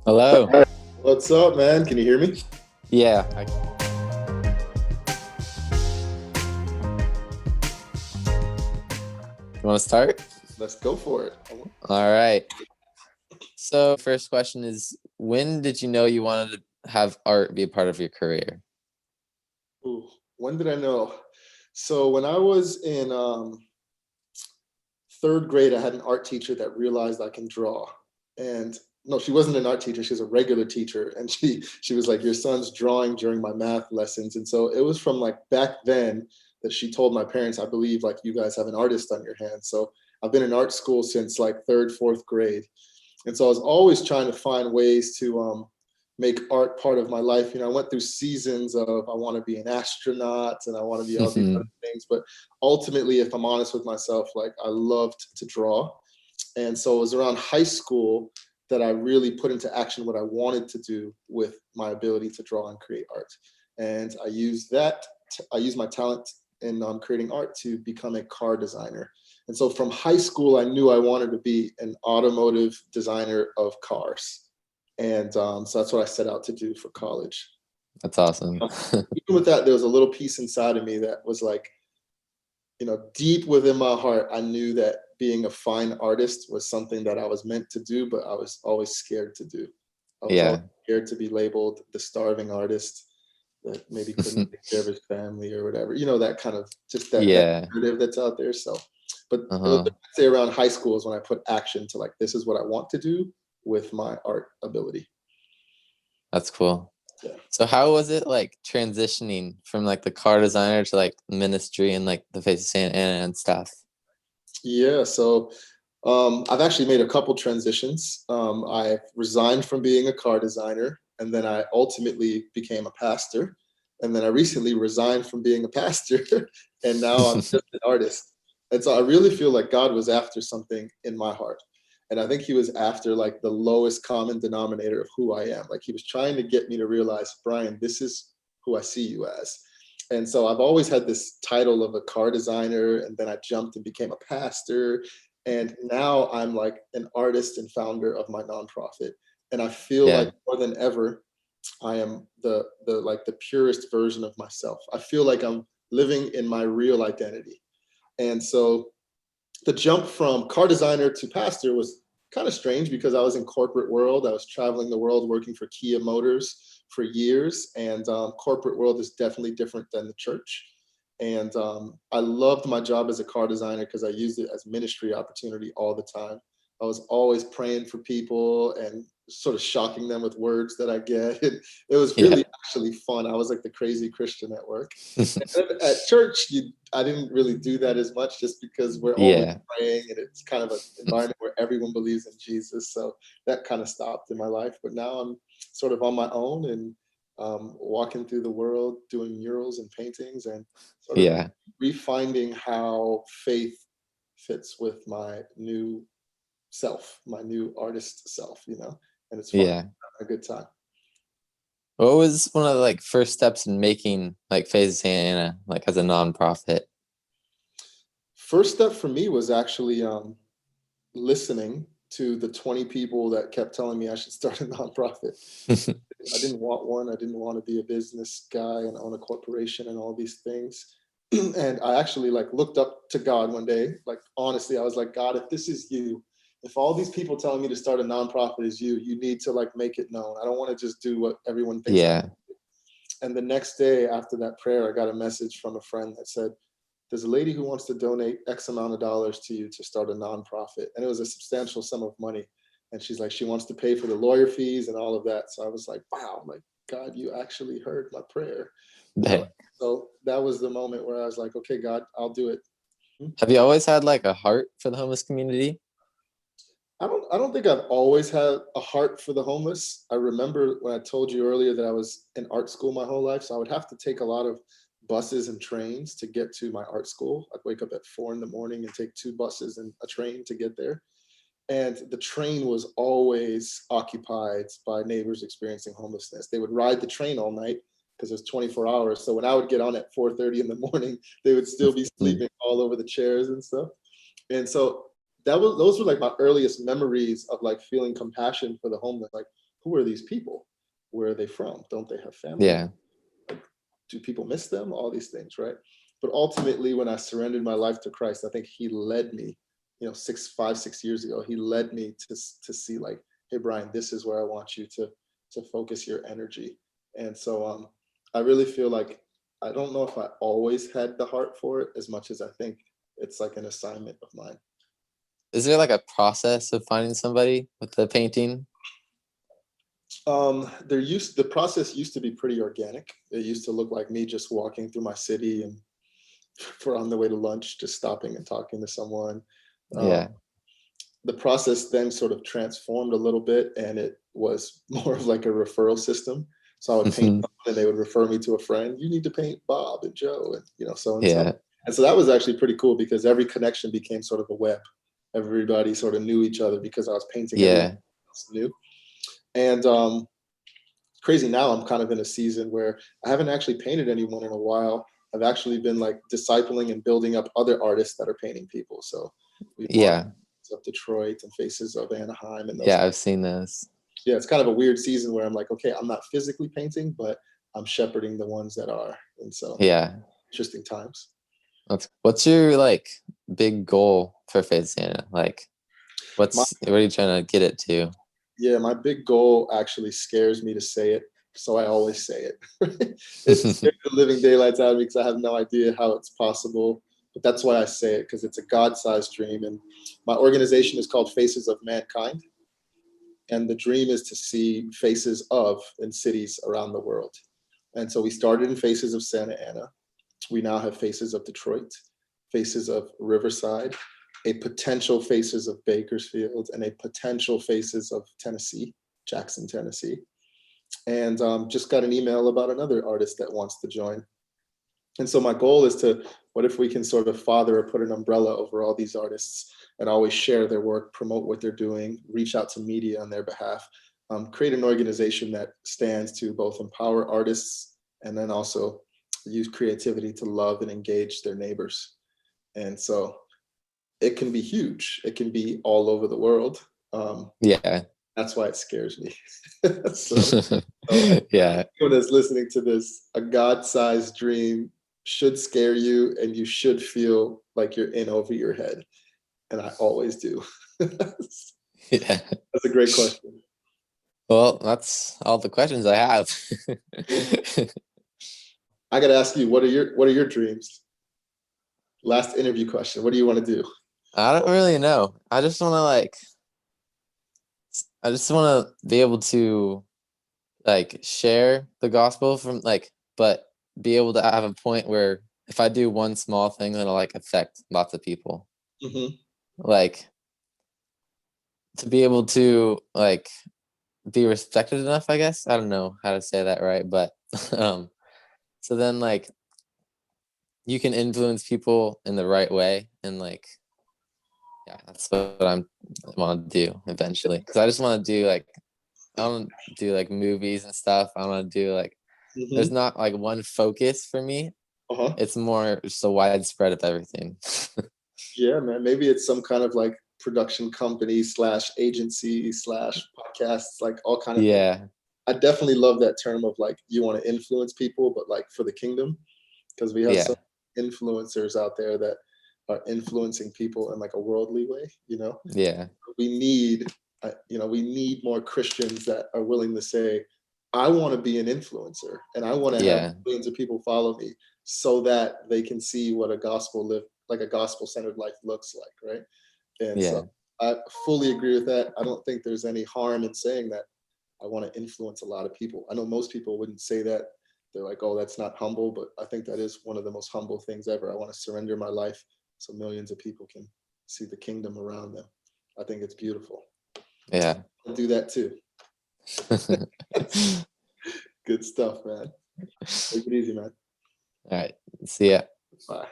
Hello. What's up, man? Can you hear me? Yeah. You want to start? Let's go for it. All right. So, first question is, when did you know you wanted to have art be a part of your career? Ooh, when did I know? So when I was in third grade, I had an art teacher that realized I can draw. And no, she wasn't an art teacher. She was a regular teacher. And she was like, your son's drawing during my math lessons. And so it was from like back then that she told my parents, I believe like you guys have an artist on your hands. So I've been in art school since like third, fourth grade. And so I was always trying to find ways to make art part of my life. I went through seasons of I want to be an astronaut and I want to be all these other things. But ultimately, if I'm honest with myself, like I loved to draw. And so it was around high school that I really put into action what I wanted to do with my ability to draw and create art. And I used I used my talent in creating art to become a car designer. And so from high school, I knew I wanted to be an automotive designer of cars. And so that's what I set out to do for college. That's awesome. Even with that, there was a little piece inside of me that was like, deep within my heart, I knew that being a fine artist was something that I was meant to do, but I was always scared to do. I was always Yeah. scared to be labeled the starving artist that maybe couldn't take care of his family or whatever, that kind of just that Yeah. narrative that's out there. So, but it was, Uh-huh. I'd say around high school is when I put action to like, this is what I want to do with my art ability. That's cool. Yeah. So how was it like transitioning from like the car designer to like ministry and like the face of Santa Ana and stuff? Yeah. So I've actually made a couple transitions. I resigned from being a car designer, and then I ultimately became a pastor. And then I recently resigned from being a pastor, and now I'm just an artist. And so I really feel like God was after something in my heart. And I think he was after like the lowest common denominator of who I am. Like he was trying to get me to realize, Brian, this is who I see you as. And so I've always had this title of a car designer, and then I jumped and became a pastor, and now I'm like an artist and founder of my nonprofit. And I feel like Yeah. more than ever, I am the like the purest version of myself. I feel like I'm living in my real identity. And so the jump from car designer to pastor was kind of strange because I was in corporate world. I was traveling the world working for Kia Motors for years, and corporate world is definitely different than the church. And I loved my job as a car designer because I used it as ministry opportunity all the time. I was always praying for people and sort of shocking them with words that I get. It was Yeah. really actually fun. I was like the crazy Christian at work. At church, I didn't really do that as much just because we're always Yeah. praying and it's kind of an environment where everyone believes in Jesus. So that kind of stopped in my life. But now I'm sort of on my own and walking through the world doing murals and paintings and sort of Yeah. refinding how faith fits with my new self, my new artist self, and it's fun, Yeah. a good time. What was one of the like first steps in making like Face of Santa Ana like as a nonprofit? First step for me was actually listening to the 20 people that kept telling me I should start a nonprofit. I didn't want one. I didn't want to be a business guy and own a corporation and all these things. And I actually like looked up to God one day. Like honestly, I was like, God, if this is you, if all these people telling me to start a nonprofit is you, you need to like make it known. I don't want to just do what everyone thinks. Yeah. And the next day after that prayer, I got a message from a friend that said, there's a lady who wants to donate X amount of dollars to you to start a nonprofit. And it was a substantial sum of money. And she's like, she wants to pay for the lawyer fees and all of that. So I was like, wow, like, God, you actually heard my prayer. You know, Dang. so that was the moment where I was like, okay, God, I'll do it. Have you always had like a heart for the homeless community? I don't think I've always had a heart for the homeless. I remember when I told you earlier that I was in art school my whole life. So I would have to take a lot of buses and trains to get to my art school. I'd wake up at 4 in the morning and take two buses and a train to get there. And the train was always occupied by neighbors experiencing homelessness. They would ride the train all night because it was 24 hours. So when I would get on at 4:30 in the morning, they would still be sleeping all over the chairs and stuff. And so those were like my earliest memories of like feeling compassion for the homeless. Like, who are these people? Where are they from? Don't they have family? Yeah. Do people miss them? All these things, right? But ultimately, when I surrendered my life to Christ, I think he led me, 6 years ago, he led me to see like, hey, Brian, this is where I want you to focus your energy. And so I really feel like, I don't know if I always had the heart for it as much as I think it's like an assignment of mine. Is there like a process of finding somebody with the painting? The process used to be pretty organic. It used to look like me just walking through my city, and for on the way to lunch, just stopping and talking to someone. Yeah. The process then sort of transformed a little bit, and it was more of like a referral system. So I would paint someone and they would refer me to a friend. You need to paint Bob and Joe and so and so. Yeah. And so that was actually pretty cool because every connection became sort of a web. Everybody sort of knew each other because I was painting everyone Yeah. else knew. And crazy now, I'm kind of in a season where I haven't actually painted anyone in a while. I've actually been like discipling and building up other artists that are painting people. So we've Yeah. of Detroit and Faces of Anaheim and those. Yeah, I've seen those. Yeah, it's kind of a weird season where I'm like, okay, I'm not physically painting, but I'm shepherding the ones that are. And so Yeah. interesting times. What's your like big goal for Faith Santa? Like what are you trying to get it to? Yeah, my big goal actually scares me to say it. So I always say it. It scares the living daylights out of me because I have no idea how it's possible. But that's why I say it, because it's a God-sized dream. And my organization is called Faces of Mankind. And the dream is to see faces of in cities around the world. And so we started in Faces of Santa Ana. We now have Faces of Detroit, Faces of Riverside, a potential Faces of Bakersfield, and a potential Faces of Tennessee, Jackson, Tennessee. And just got an email about another artist that wants to join. And so my goal is what if we can sort of father or put an umbrella over all these artists and always share their work, promote what they're doing, reach out to media on their behalf, create an organization that stands to both empower artists and then also use creativity to love and engage their neighbors. And so it can be huge. It can be all over the world. Yeah. That's why it scares me. Yeah. Anyone that's listening to this, a God-sized dream should scare you, and you should feel like you're in over your head. And I always do. Yeah. That's a great question. Well, that's all the questions I have. I got to ask you, what are your dreams? Last interview question. What do you want to do? I don't really know. I just want to be able to like share the gospel but be able to have a point where if I do one small thing, that'll like affect lots of people. Mm-hmm. Like to be able to like be respected enough, I guess. I don't know how to say that right, but so then like you can influence people in the right way, and like yeah, that's what I want to do eventually, because I just want to do like I want to do like movies and stuff. I want to do like there's not like one focus for me. Uh-huh. It's more just a widespread of everything. Yeah, man. Maybe it's some kind of like production company / agency / podcasts, like all kind of. Yeah. I definitely love that term of like you want to influence people, but like for the kingdom, because we have Yeah. some influencers out there that are influencing people in like a worldly way. Yeah. We need, we need more Christians that are willing to say, I want to be an influencer, and I want to have millions of people follow me, so that they can see what a gospel-centered life looks like, right? And so I fully agree with that. I don't think there's any harm in saying that I want to influence a lot of people. I know most people wouldn't say that. They're like, oh, that's not humble. But I think that is one of the most humble things ever. I want to surrender my life so millions of people can see the kingdom around them. I think it's beautiful. Yeah. I'll do that too. Good stuff, man. Take it easy, man. All right. See ya. Bye.